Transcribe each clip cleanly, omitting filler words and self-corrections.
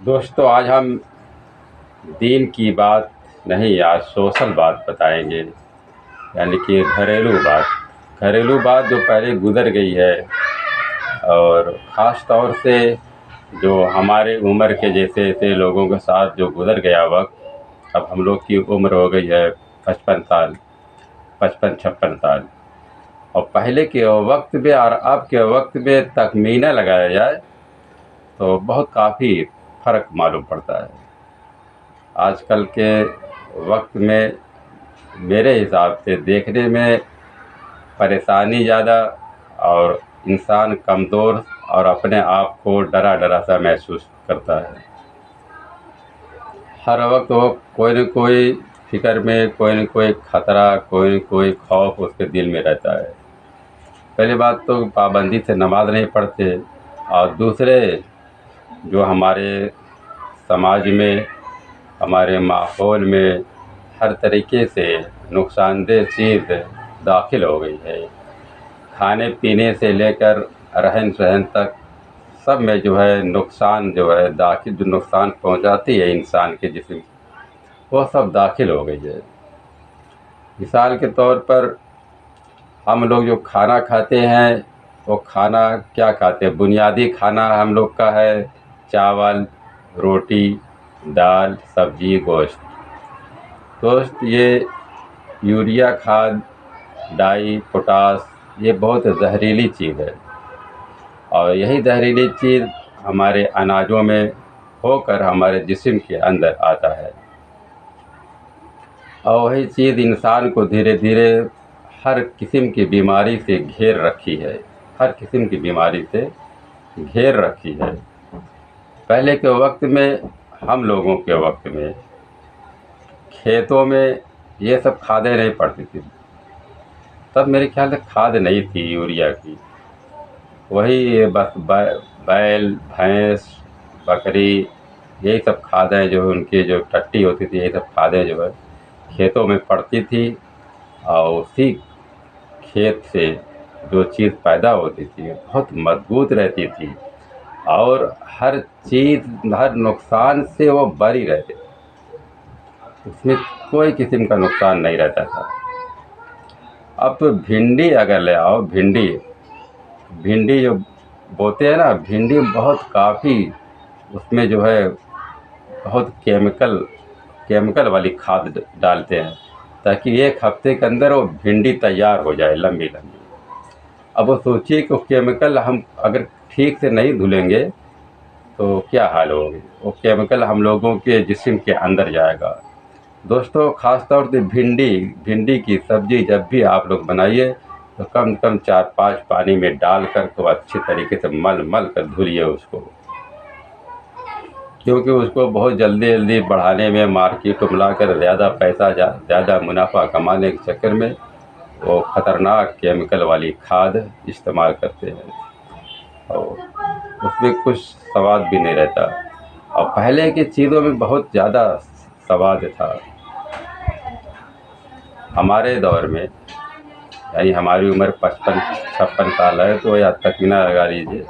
दोस्तों, आज हम दीन की बात नहीं, आज सोशल बात बताएंगे। यानी कि घरेलू बात जो पहले गुजर गई है। और ख़ास तौर से जो हमारे उम्र के जैसे ऐसे लोगों के साथ जो गुजर गया वक्त। अब हम लोग की उम्र हो गई है 55 साल, 55-56 साल। और पहले के वक्त में और अब के वक्त में तखमीना लगाया जाए तो बहुत काफ़ी फ़र्क मालूम पड़ता है। आजकल के वक्त में मेरे हिसाब से देखने में परेशानी ज़्यादा, और इंसान कमज़ोर और अपने आप को डरा डरा सा महसूस करता है। हर वक्त वो कोई न कोई फ़िक्र में, कोई न कोई ख़तरा, कोई न कोई खौफ उसके दिल में रहता है। पहली बात तो पाबंदी से नमाज़ नहीं पढ़ते, और दूसरे जो हमारे समाज में, हमारे माहौल में हर तरीके से नुकसानदेह चीज़ दाखिल हो गई है। खाने पीने से लेकर रहन सहन तक सब में जो है नुकसान, जो है दाखिल, जो नुकसान पहुंचाती है इंसान के जिस्म, वो सब दाखिल हो गई है। मिसाल के तौर पर हम लोग जो खाना खाते हैं, वो खाना क्या खाते हैं? बुनियादी खाना हम लोग का है चावल, रोटी, दाल, सब्जी, गोश्त। दोस्त, ये यूरिया खाद, डाई, पोटाश, ये बहुत जहरीली चीज़ है। और यही जहरीली चीज़ हमारे अनाजों में होकर हमारे जिस्म के अंदर आता है। और वही चीज़ इंसान को धीरे धीरे हर किस्म की बीमारी से घेर रखी है। हर किस्म की बीमारी से घेर रखी है। पहले के वक्त में, हम लोगों के वक्त में खेतों में ये सब खादें नहीं पड़ती थी। तब मेरे ख्याल से खाद नहीं थी यूरिया की। वही बस बैल, भैंस, बकरी, यही सब खादें जो उनकी जो टट्टी होती थी, यही सब खादें जो है खेतों में पड़ती थी। और उसी खेत से जो चीज़ पैदा होती थी बहुत मजबूत रहती थी, और हर चीज़, हर नुकसान से वो बरी रहते थे। उसमें कोई किस्म का नुकसान नहीं रहता था। अब तो भिंडी अगर ले आओ, भिंडी जो बोते हैं ना, भिंडी बहुत काफ़ी, उसमें जो है बहुत केमिकल वाली खाद डालते हैं, ताकि एक हफ्ते के अंदर वो भिंडी तैयार हो जाए लंबी लंबी। अब वो सोचिए कि वो केमिकल हम अगर ठीक से नहीं धुलेंगे तो क्या हाल होगी। वो केमिकल हम लोगों के जिस्म के अंदर जाएगा। दोस्तों, ख़ास तौर से भिंडी की सब्ज़ी जब भी आप लोग बनाइए तो कम से कम 4-5 पानी में डालकर को अच्छी तरीके से मल मल कर धुलिए उसको। क्योंकि उसको बहुत जल्दी जल्दी बढ़ाने में, मार्केट में लाकर ज़्यादा मुनाफा कमाने के चक्कर में वो ख़तरनाक केमिकल वाली खाद इस्तेमाल करते हैं, और उसमें कुछ स्वाद भी नहीं रहता। और पहले की चीज़ों में बहुत ज़्यादा स्वाद था। हमारे दौर में, यानी हमारी उम्र 55-56 साल है, तो या तखमीना लगा लीजिए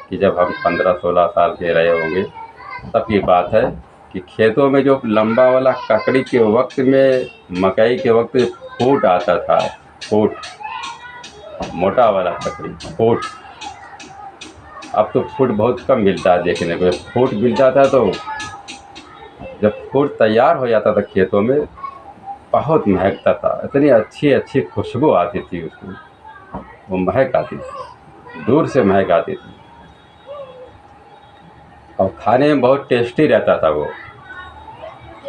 कि जब हम 15-16 साल के रहे होंगे, तब की बात है कि खेतों में जो लंबा वाला ककड़ी के वक्त में, मकई के वक्त फूट आता था, फूट, मोटा वाला ककड़ी फूट। अब तो फूट बहुत कम मिलता है देखने को। फूट मिलता था तो जब फूट तैयार हो जाता था खेतों में, बहुत महकता था। इतनी अच्छी अच्छी खुशबू आती थी उसमें, वो महक आती थी, दूर से महक आती थी, और खाने में बहुत टेस्टी रहता था वो।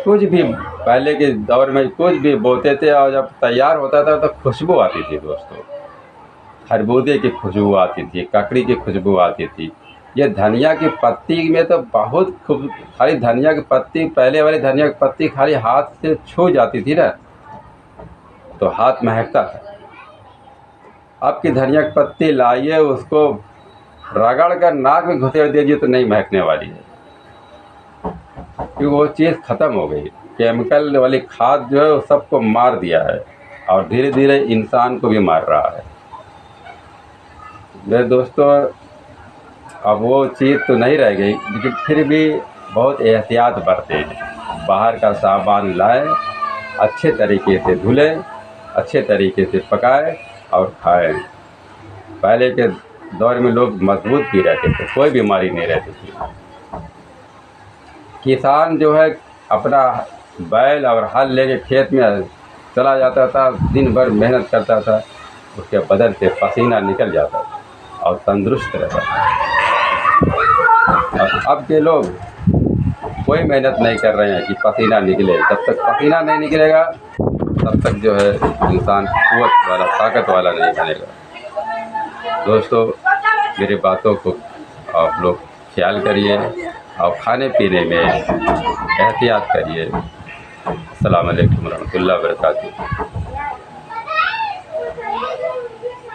कुछ भी पहले के दौर में कुछ भी बोते थे, और जब तैयार होता था तो खुशबू आती थी दोस्तों। खरबूजे की खुशबू आती थी, ककड़ी की खुशबू आती थी। ये धनिया की पत्ती में तो बहुत खूब, खाली धनिया की पत्ती, पहले वाली धनिया की पत्ती खाली हाथ से छू जाती थी ना, तो हाथ महकता था। अब की धनिया की पत्ती लाइए, उसको रगड़ कर नाक में घुसेड़ दीजिए तो नहीं महकने वाली है, क्योंकि वो चीज़ ख़त्म हो गई। केमिकल वाली खाद जो है वो सबको मार दिया है, और धीरे धीरे इंसान को भी मार रहा है। मेरे दोस्तों, अब वो चीज़ तो नहीं रह गई, लेकिन फिर भी बहुत एहतियात बरतें। बाहर का सामान लाएं, अच्छे तरीके से धुलें, अच्छे तरीके से पकाएं और खाएं। पहले के दौर में लोग मजबूत भी रहते थे, कोई बीमारी नहीं रहती थी। किसान जो है अपना बैल और हल लेके खेत में चला जाता था, दिन भर मेहनत करता था, उसके बदन से पसीना निकल जाता था और तंदुरुस्त रहता था। और अब के लोग कोई मेहनत नहीं कर रहे हैं कि पसीना निकले। जब तक पसीना नहीं निकलेगा तब तक जो है इंसान कुव्वत वाला, ताकत वाला नहीं बनेगा। दोस्तों, मेरी बातों को आप लोग ख्याल करिए और खाने पीने में एहतियात करिए। अस्सलाम वालेकुम रहमतुल्लाहि व बरकातुहू।